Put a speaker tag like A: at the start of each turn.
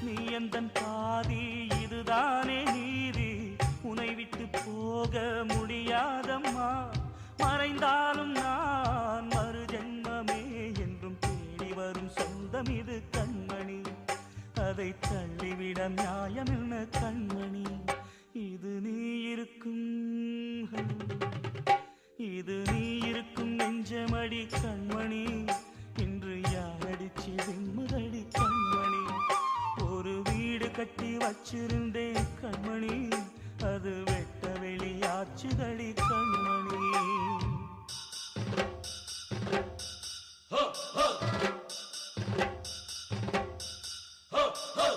A: நீ எந்தன் பாதி, இதுதானே நீதி. உனை விட்டு போக முடியாதம்மா. மறைந்தாலும் நான் மறு ஜென்மமே என்றும் தேடி வரும் சொந்தம் இது கண்மணி. அதை தள்ளிவிட நியாயம் என்ன கண்மணி. இது நீ இருக்கும், இது நீ இருக்கும் நெஞ்சமடி கண்மணி. இன்று யாரடிச்சு விம்முதடி கண்மணி. ஒரு வீடு கட்டி வச்சிருந்தேன் கண்மணி, அது வெட்ட வெளியாச்சுதடி கண்மணி.
B: Ho, ho! Ho, ho!